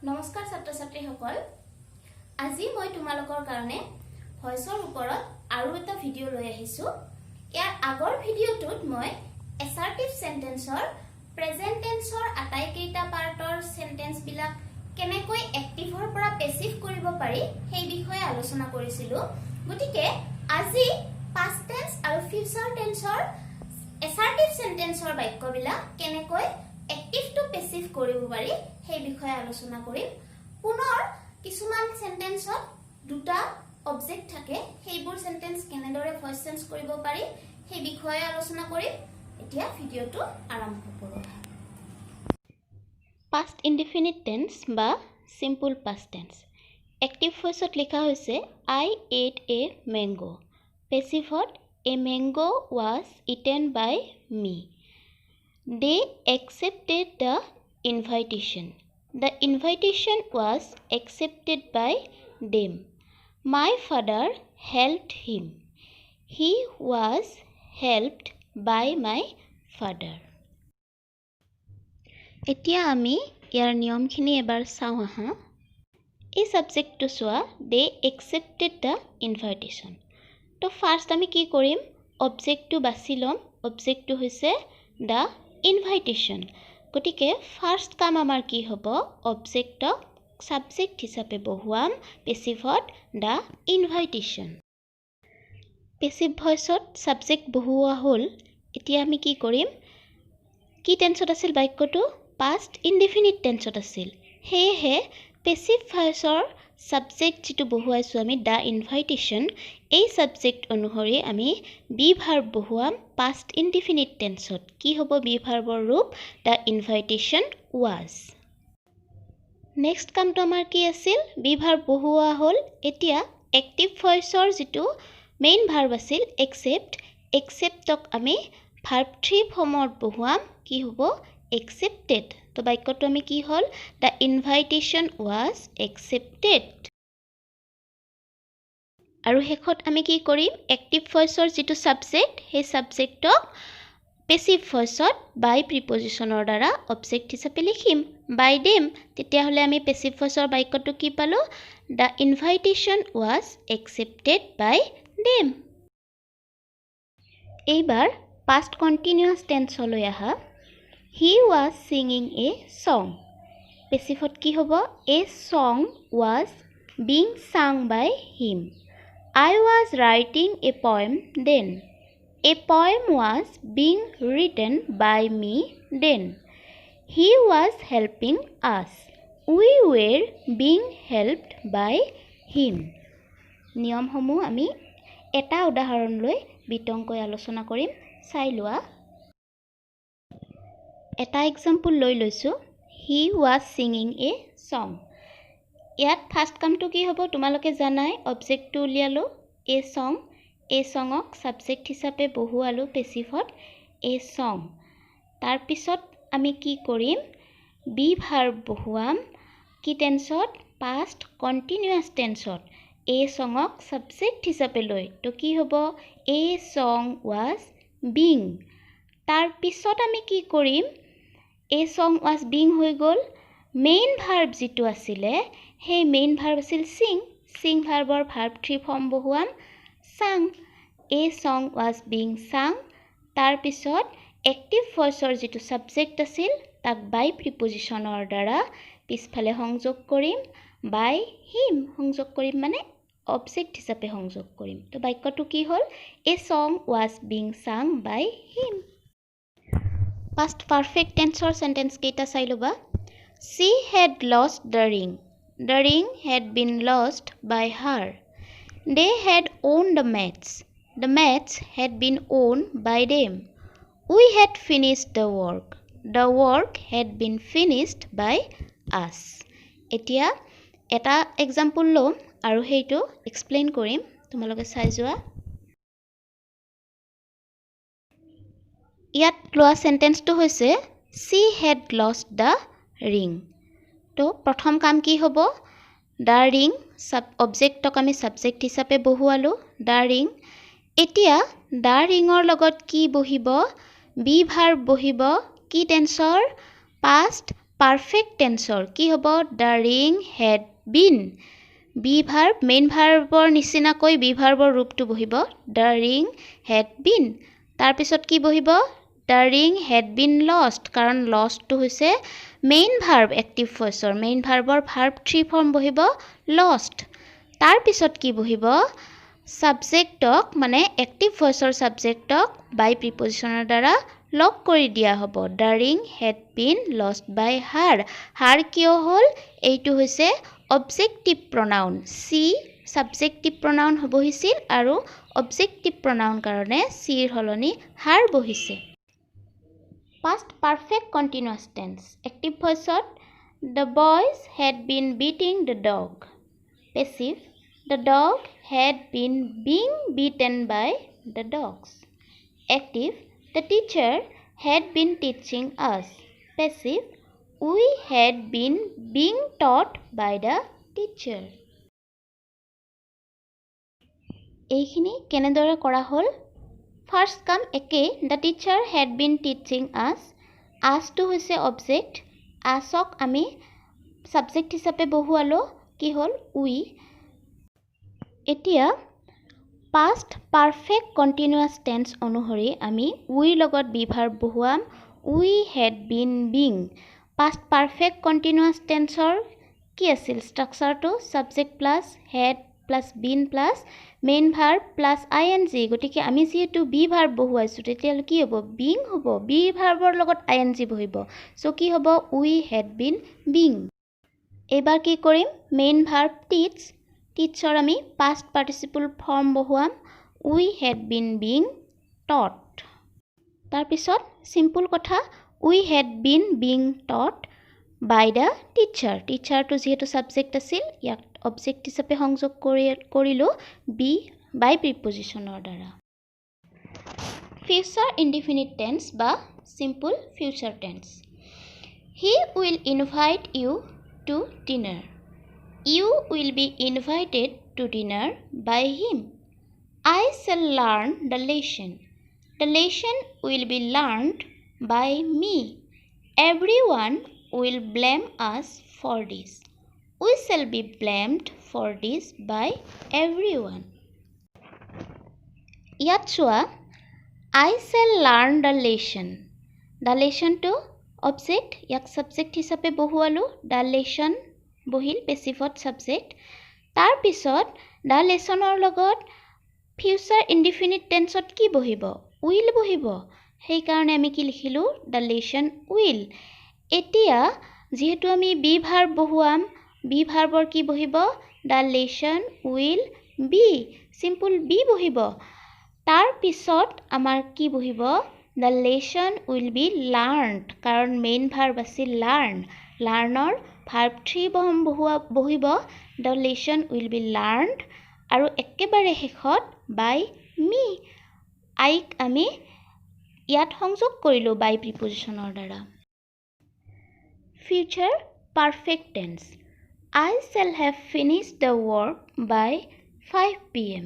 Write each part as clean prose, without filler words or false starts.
নমস্কাৰ ছাত্ৰ-ছাত্ৰীসকল আজি মই তোমালোকৰ কাৰণে ভয়েসৰ ওপৰত আৰু এটা ভিডিও লৈ আহিছো ইয়াৰ আগৰ ভিডিওটোত মই এসাৰ্টিভ সেন্টেন্সৰ প্ৰেজেন্ট টেন্সৰ আটাইকেইটা পাৰ্টৰ সেন্টেন্স বিলাক কেনেকৈ এক্টিভৰ পৰা পেসিভ কৰিব পাৰি সেই বিষয়ে আলোচনা কৰিছিলো গতিকে আজি পাষ্ট টেন্স আৰু ফিউচাৰ টেন্সৰ এসাৰ্টিভ সেন্টেন্সৰ বাক্যবিলাক কেনেকৈ এক্টিভ টু পেসিভ কৰিব পাৰি সেই বিষয়ে আলোচনা কৰিম পুনৰ কিছুমান সেন্টেন্সত দুটা অবজেক্ট থাকে সেইবোৰ সেন্টেন্স কেনেদৰে ভয়েস চেঞ্জ কৰিব পাৰি সেই বিষয়ে আলোচনা কৰিম এতিয়া ভিডিওটো আৰম্ভ কৰো পাষ্ট ইনডিফিনিট টেন্স বা সিম্পল পাষ্ট টেন্স এক্টিভ ভয়েসত লিখা হৈছে I ate a mango পেসিভত a mango was eaten by me They accepted the invitation. The invitation was accepted by them. My father helped him. He was helped by my father. এতিয়া আমি ইয়াৰ নিয়মখিনি এবাৰ চাওঁ আহা এই সাবজেক্টটো চোৱা they accepted the invitation তো first আমি কি কৰিম অবজেক্টটো বাছি লম অবজেক্টটো হৈছে the invitation গটিকে ফাৰ্স্ট কাম আমাৰ কি হ'ব অবজেক্টক সাবজেক্ট হিচাপে বহুৱাম পেসিভত দা ইনভাইটেশন পেসিভ ভয়েসত সাবজেক্ট বহুৱা হ'ল এতিয়া আমি কি কৰিম কি টেন্সত আছিল বাক্যটো পাষ্ট ইনডিফিনিট টেন্সত আছিল হেহে পেসিভ ভয়েসৰ সাবজেক্ট যেটো বহুৱাইছো আমি দা ইনভাইটেশন এই সাবজেক্ট অনুসৰি আমি বি ভাৰ্ব বহুৱাম পাষ্ট ইনডিফিনিট টেন্সত কি হ'ব বি ভাৰ্বৰ ৰূপ দা ইনভাইটেশন ওয়াজ নেক্সট কামটো আমাৰ কি আছিল বি ভাৰ্ব বহুৱা হ'ল এতিয়া এক্টিভ ভয়েসৰ যেটো মেইন ভাৰ্ব আছিল একসেপ্টক আমি ভাৰ্ব 3 ফৰ্মত বহুৱাম কি হ'ব accepted তো বাক্যটো আমি কি হ'ল the invitation was accepted আৰু হেকত আমি কি কৰিম এক্টিভ ভয়েসৰ যেটো সাবজেক্ট সেই সাবজেক্টক পেসিভ ভয়েসত বাই প্ৰিপজিশনৰ দ্বাৰা অবজেক্ট হিচাপে লিখিম বাই them তেতিয়া হলে আমি পেসিভ ভয়েসৰ বাক্যটো কি পালো the invitation was accepted by them এইবাৰ past continuous tense লৈ আহা He was singing a song. Pesifot ki hobo? A song was being sung by him. I was writing a poem then. A poem was being written by me then. He was helping us. We were being helped by him. নিয়ম সমূহ আমি এটা উদাহৰণ লৈ বিতংকৈ আলোচনা কৰিম চাই লোৱা এটা এক্সাম্পল লৈ লৈছো he was singing a song ইয়াত ফাৰ্স্ট কামটো কি হ'ব তোমালোকে জানাই অবজেক্টটো উলিয়ালো a songক সাবজেক্ট হিচাপে বহুৱালো পেসিভত a song তাৰ পিছত আমি কি কৰিম বি ভাৰ্ব বহুৱাম কি টেন্সত পাষ্ট কন্টিনিউয়াস টেন্সত a songক সাবজেক্ট হিচাপে লৈ তো কি হ'ব a song was being তাৰ পিছত আমি কি কৰিম A song was being হৈ গল মেইন ভাৰ্ব যেটো আছিলে হে মেইন ভাৰ্ব আছিল sing ভাৰ্বৰ ভাৰ্ব 3 ফৰ্ম বহুৱাম sang A song was being sung তাৰ পিছত এক্টিভ ভয়েসৰ যেটো সাবজেক্ট আছিল তাক বাই প্ৰিপজিশনৰ দ্বাৰা পিছফালে সংযোগ কৰিম বাই him সংযোগ কৰিম মানে অবজেক্ট হিচাপে সংযোগ কৰিম তো বাক্যটো কি হ'ল A song was being sung by him Past perfect tense or sentence keita sai loba She had lost the ring. The ring had been lost by her. They had won the match. The match had been won by them. We had finished the work. The work had been finished by us. Etia eta example lom aru heitu explain korim tumaloke sai joa ইয়াত লোৱা সেন্টেন্সটো হৈছে she had lost the ring তো প্ৰথম কাম কি হ'ব the ring sub অবজেক্টক আমি subject হিচাপে বহুৱালো the ring এতিয়া the ringৰ লগত কি বহিব বি ভাৰ্ব বহিব কি টেন্সৰ past পাৰফেক্ট টেন্সৰ কি হ'ব the ring had been be verb main ভাৰ্বৰ নিচিনাকৈ বি ভাৰ্বৰ ৰূপটো বহিব দ্য ৰিং হেড বিন তাৰপিছত কি বহিব the ring had been lost কাৰণ লষ্টটো হৈছে মেইন ভাৰ্ব এক্টিভ ভইচৰ মেইন ভাৰ্বৰ ভাৰ্ব 3 ফৰ্ম বহিব লষ্ট তাৰপিছত কি বহিব সাবজেক্টক মানে এক্টিভ ভইচৰ সাবজেক্টক বাই প্ৰিপজিশনৰ দ্বাৰা লক কৰি দিয়া হ'ব the ring had been lost by her কিয় হ'ল এইটো হৈছে অবজেক্টিভ প্ৰনাউন সি সাবজেক্টিভ প্ৰনাউন বহিছিল আৰু অবজেক্টিভ প্ৰনাউন কাৰণে সিৰ হলনি হাৰ বহিছে past perfect continuous tense active voiceত the boys had been beating the dog passive the dog had been being beaten by the dogs active the teacher had been teaching us passive we had been being taught by the teacher এইখিনি কেনেদৰে কৰা হ'ল first কাম একে the teacher had been teaching us us to হৈছে object আসক আমি subject হিচাপে বহুৱালো কি হ'ল we এতিয়া past perfect continuous tense অনুসৰি আমি we লগত be verb বহুৱাম we had been being past perfect continuous tenseৰ কি আছিল স্ট্ৰাকচাৰটো subject plus had plus been plus main verb plus ing গতিকে আমি যেহেতু be verb বহুৱাইছো তেতিয়ালে কি হ'ব being হ'ব be verbৰ লগত ing বহিব সো কি হ'ব we had been being এবাৰ কি কৰিম main verb teachৰ আমি past participle form বহুৱাম we had been being taught তাৰ পিছত simple কথা we had been being taught by the teacher to যেহেতু subject আছিল ইয়াক object হিচাপে সংযোগ কৰিলো be by prepositioner দ্বাৰা future indefinite tense বা simple future tense he will invite you to dinner you will be invited to dinner by him I shall learn the lesson will be learned by me everyone will blame us for this we shall be blamed for this by everyone ইয়াত চোৱা I shall learn the lesson to object ইয়াক subject হিচাপে বহুৱালো the lesson বহিল passive subject তাৰ পিছত the lessonৰ লগত future indefinite tenseত কি বহিব will বহিব সেই কাৰণে আমি কি লিখিলো the lesson will এতিয়া যেহেতু আমি be verb বহুৱাম be verbৰ কি বহিব the lesson will be simple be বহিব তাৰ পিছত আমাৰ কি বহিব the lesson will be learned কাৰণ main verb আছিল learnৰ verb 3 বহিব the lesson will be learned আৰু একেবাৰে শেষত by me আইক আমি ইয়াত সংযোগ কৰিলো by prepositioner দ্বাৰা future perfect tense I shall have finished the work by 5 p.m.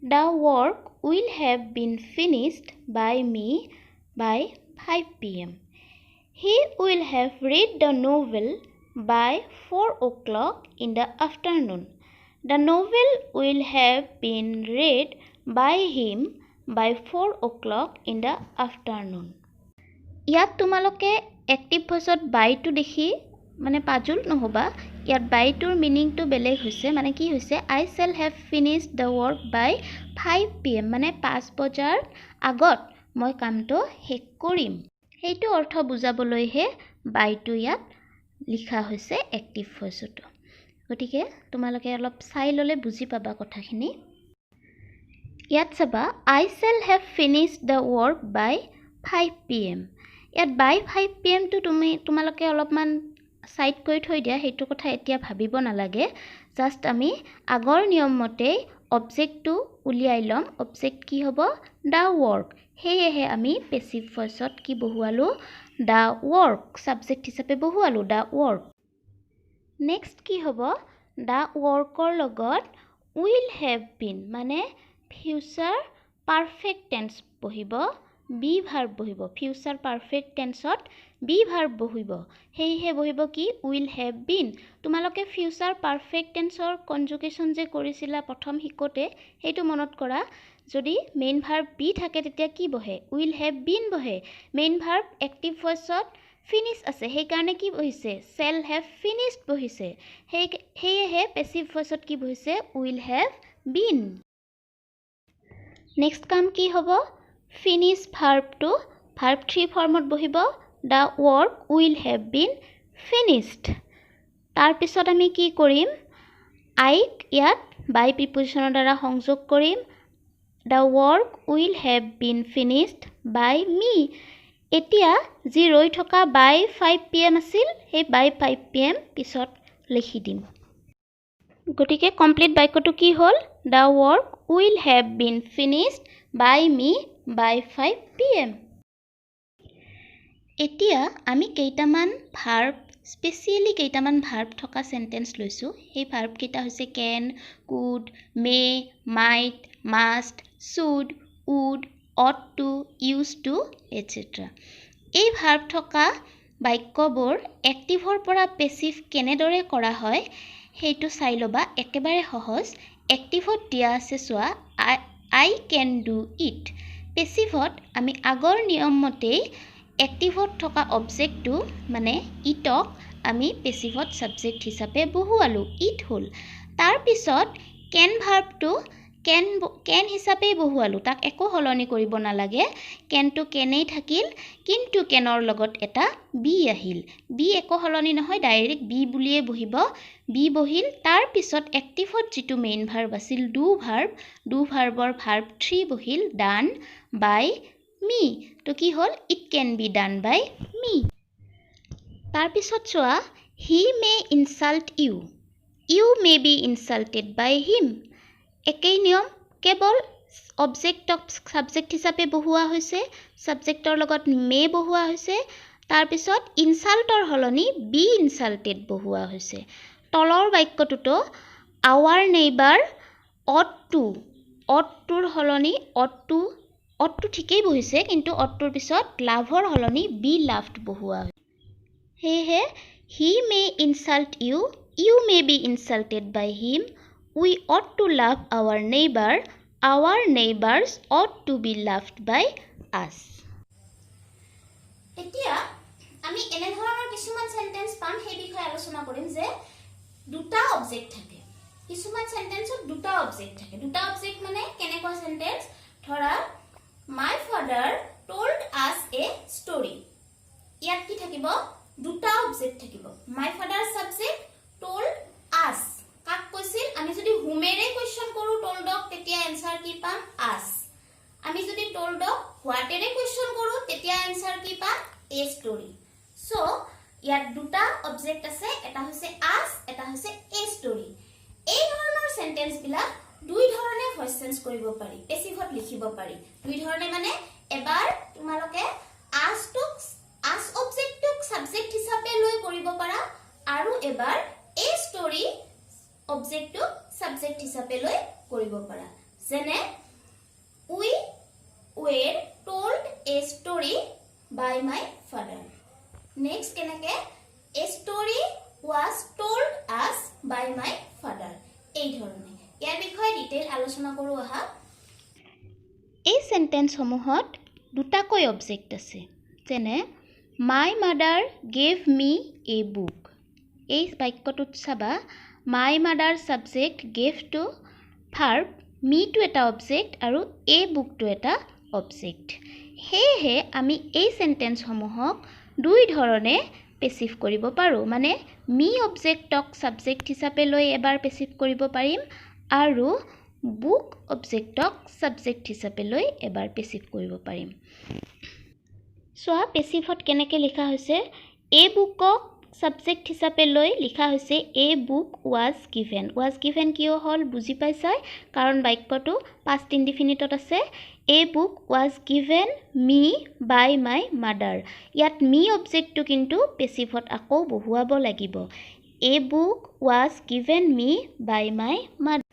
The work will have been finished by me by 5 p.m. He will have read the novel by 4 o'clock in the afternoon. The novel will have been read by him by 4 o'clock in the afternoon. ইয়াত তোমালোকে active voiceত by to দেখি মানে puzzle নহবা ইয়াত by toৰ মিনিংটো বেলেগ হৈছে মানে কি হৈছে I shall have finished the work by 5 p.m. মানে 5 বজাৰ আগত মই কামটো শেষ কৰিম সেইটো অৰ্থ বুজাবলৈহে by to ইয়াত লিখা হৈছে active voiceত গতিকে তোমালোকে অলপ চাই ললে বুজি পাবা কথাখিনি ইয়াত চাবা I shall have finished the work by 5 p.m. ইয়াত by 5 p.m. টো তোমালোকে অলপমান সাইড কৰি থৈ দিয়া হেতু কথা এতিয়া ভাবিব নালাগে জাস্ট আমি আগৰ নিয়ম মতে অবজেক্টটো উলিয়াই লম অবজেক্ট কি হ'ব দা ওয়ার্ক হেহে আমি পেসিভ ভয়েসত কি বহুৱালো দা ওয়াৰ্ক সাবজেক্ট হিচাপে বহুৱালো দা ওয়াৰ্ক নেক্সট কি হ'ব দা ওয়াৰ্কৰ লগত উইল হ্যাভ বিন মানে ফিউচাৰ পাৰফেক্ট টেন্স বহিব বি ভাৰ্ব বহিব ফিউচাৰ পাৰফেক্ট টেন্সত বি ভাৰ্ব বহিব সেয়েহে বহিব কি উইল হেভ বিন তোমালোকে ফিউচাৰ পাৰফেক্ট টেন্সৰ কনজুগেশ্যন যে কৰিছিলা প্ৰথম শিকোতে সেইটো মনত কৰা যদি মেইন ভাৰ্ব বি থাকে তেতিয়া কি বহে উইল হেভ বিন বহে মেইন ভাৰ্ব এক্টিভ ভইচত ফিনিশ আছে সেইকাৰণে কি বহিছে চেল হেভ ফিনিশড বহিছে সেয়েহে পেছিভ ভইচত কি বহিছে উইল হেভ বিন নেক্সট কাম কি হ'ব ফিনিশ ভাৰ্বটো ভাৰ্ব 3 ফৰ্মত বহিব the work will have been finished তাৰপিছত আমি কি কৰিম আইক ইয়াত বাই প্ৰিপজিশ্যনৰ দ্বাৰা সংযোগ কৰিম the work will have been finished by me এতিয়া যি ৰৈ থকা বাই 5 PM আছিল সেই বাই 5 PM পিছত লিখি দিম গতিকে কমপ্লিট বাক্যটো কি হ'ল the work will have been finished by me by 5 PM এতিয়া আমি কেইটামান ভাৰ্ব স্পেচিয়েলি কেইটামান ভাৰ্ব থকা সেন্টেন্স লৈছোঁ সেই ভাৰ্ব কেইটা হৈছে can could may might must should would ought to use to etcetera এই ভাৰ্ব থকা বাক্যবোৰ এক্টিভৰ পৰা পেছিভ কেনেদৰে কৰা হয় সেইটো চাই ল'বা একেবাৰে সহজ এক্টিভত দিয়া আছে চোৱা আই কেন ডু ইট পেছিভত আমি আগৰ নিয়ম মতেই এক্টিভত থকা অবজেক্টটো মানে ইটক আমি পেছিভত সাবজেক্ট হিচাপে বহুৱালো ইট হ'ল তাৰপিছত কেন ভাৰ্বটো কেন হিচাপে বহুৱালো তাক একো হলনি কৰিব নালাগে কেনটো কেনেই থাকিল কিন্তু কেনৰ লগত এটা বি আহিল বি একো হলনি নহয় ডাইৰেক্ট বি বুলিয়ে বহিব বি বহিল তাৰপিছত এক্টিভত যিটো মেইন ভাৰ্ব আছিল ডু ভাৰ্বৰ ভাৰ্ব 3 বহিল ডান বাই মি তো কি হ'ল it can be done by me তাৰপিছত চোৱা he may insult you may be insulted by him একেই নিয়ম কেৱল অবজেক্টক সাবজেক্ট হিচাপে বহুৱা হৈছে সাবজেক্টৰ লগত মে বহুৱা হৈছে তাৰপিছত ইনসাল্টৰ হলনি বি ইনসাল্টেড বহুৱা হৈছে তলৰ বাক্যটোতো আৱাৰ নেইবাৰ অট টুৰ হলনি অটটো ঠিকেই বহিছে কিন্তু অটটোৰ পিছত লাভৰ হলনি বি লাভড বহুৱা হৈছে সেয়েহে he may insult you may be insulted by him we ought to love our neighbors ought to be loved by us এতিয়া আমি এনে ধৰণৰ কিছুমান সেন্টেন্স পাম সেই বিষয়ে আলোচনা কৰিম যে দুটা অবজেক্ট থাকে কিছুমান সেন্টেন্সত দুটা অবজেক্ট থাকে দুটা অবজেক্ট মানে কেনেকুৱা সেন্টেন্স ধৰা my father told us a story ইয়াত কি থাকিব দুটা অবজেক্ট থাকিব my father subject told us কাক কৈছিল আমি যদি হুমেৰে কোৱেশ্চন কৰো toldক তেতিয়া आंसर কি পাম us আমি যদি toldক হোৱাটেৰে কোৱেশ্চন কৰো তেতিয়া आंसर কি পাম a story সো ইয়াত দুটা অবজেক্ট আছে এটা হৈছে us এটা হৈছে a story এই ধৰণৰ সেন্টেন্স বিলাক দুই ধৰণে ভয়েস চেঞ্জ কৰিব পাৰি পেছিভত লিখিব পাৰি দুই ধৰণে মানে এবাৰ তোমালোকে us অবজেক্টক সাবজেক্ট হিচাপে লৈ কৰিব পাৰা আৰু এবাৰ a story অবজেক্টটো সাবজেক্ট হিচাপে লৈ কৰিব পাৰা যেনে we were told a story by my father next কেনেকে a story was told us by my father এই ধৰণে ইয়াৰ বিষয়ে ডিটেইল আলোচনা কৰো আহা এই সেন্টেন্স সমূহত দুটাকৈ অবজেক্ট আছে যেনে my mother gave me a book এই বাক্যটোত চাবা my mother subject gave to verb me to eta object aru a book to eta object hehe ami ei sentence homohok dui dhorone passive koribo paru mane me object ok subject hisabe loi ebar passive koribo parim aru book object ok subject hisabe loi ebar passive koribo parim so passive hot keneke likha hoise a book ok subject হিচাপে লৈ লিখা হৈছে এ book was given কিয় হল বুজি পাইছাই কাৰণ বাক্যটো past indefinite আছে a book was given me by my mother ইয়াত me অবজেক্টটো কিন্তু পেছিভত আকৌ বহুৱাব লাগিব a book was given me by my mother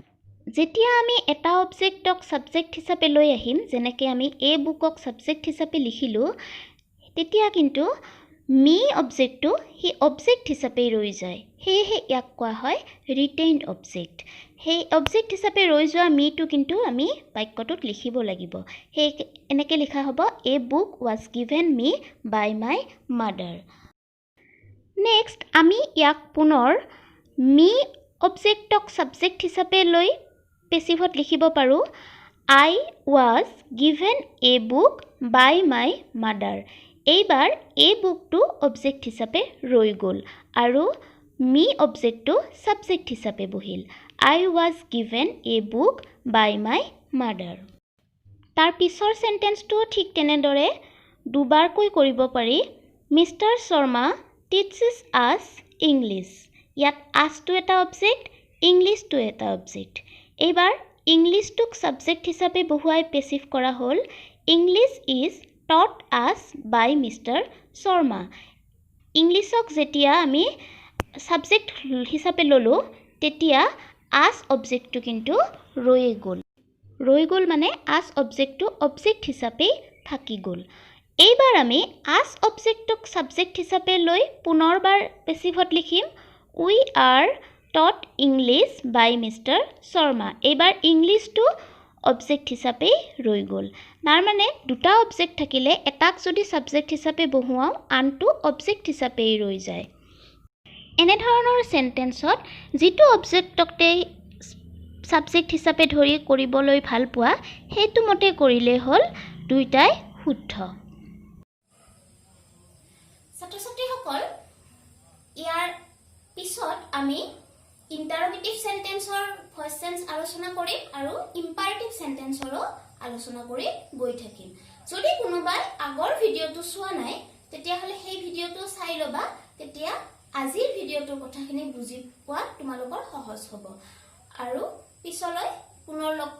যেতিয়া আমি এটা অবজেক্টক সাবজেক্ট হিচাপে লৈ আহিম যেনেকৈ আমি এ বুকক সাবজেক্ট হিচাপে লিখিলো তেতিয়া কিন্তু মি অবজেক্টটো সেই অবজেক্ট হিচাপে ৰৈ যায় সেয়েহে ইয়াক কোৱা হয় ৰিটেইনড অবজেক্ট সেই অবজেক্ট হিচাপে ৰৈ যোৱা মিটো কিন্তু আমি বাক্যটোত লিখিব লাগিব সেই এনেকৈ লিখা হ'ব a book was given me by my mother next আমি ইয়াক পুনৰ মি অবজেক্টক সাবজেক্ট হিচাপে লৈ পেছিভত লিখিব পাৰোঁ I was given a book by my mother এইবাৰ এই বুকটো অবজেক্ট হিচাপে ৰৈ গ'ল আৰু মি অবজেক্টটো সাবজেক্ট হিচাপে বহিল I was given a book by my mother তাৰ পিছৰ সেন্টেন্সটো ঠিক তেনেদৰে দুবাৰকৈ কৰিব পাৰি mister Sharma teaches us English ইয়াত আসটো এটা অবজেক্ট ইংলিশটো এটা অবজেক্ট এইবাৰ ইংলিশটোক সাবজেক্ট হিচাপে বহুৱাই পেছিভ কৰা হ'ল English is taught us by Mr. Sharma ইংলিশক যেতিয়া আমি সাবজেক্ট হিচাপে ললো তেতিয়া as অবজেক্টটো কিন্তু ৰৈ গ'ল মানে as অবজেক্টটো অবজেক্ট হিচাপে থাকি গ'ল এইবাৰ আমি as অবজেক্টক সাবজেক্ট হিচাপে লৈ পুনৰবাৰ পেছিভত লিখিম we are taught English by Mr. Sharma এইবাৰ ইংলিশটো অবজেক্ট হিচাপে ৰৈ গ'ল তাৰ মানে দুটা অবজেক্ট থাকিলে এটাক যদি সাবজেক্ট হিচাপে বহুৱাও আনটো অবজেক্ট হিচাপে ৰৈ যায় এনে ধৰণৰ সেন্টেন্সত যিটো অবজেক্টকতে সাবজেক্ট হিচাপে ধৰি কৰিবলৈ ভাল পোৱা হেতু মতে কৰিলে হ'ল দুইটাই শুদ্ধ ছাত্ৰ-ছাত্ৰীসকল ইয়াৰ পিছত আমি ইন্টাৰোগেটিভ সেন্টেন্সৰ ভয়েস টেন্স আলোচনা কৰিম আৰু ইম্পাৰেটিভ সেন্টেন্সৰো আলোচনা কৰি গৈ থাকিম যদি কোনোবাই আগৰ ভিডিওটো চোৱা নাই তেতিয়া হলে সেই ভিডিওটো চাই লবা তেতিয়া আজিৰ ভিডিওটোৰ কথাখিনি বুজি পোৱা তোমালোকৰ সহজ হ'ব আৰু পিছলৈ পুনৰ লগ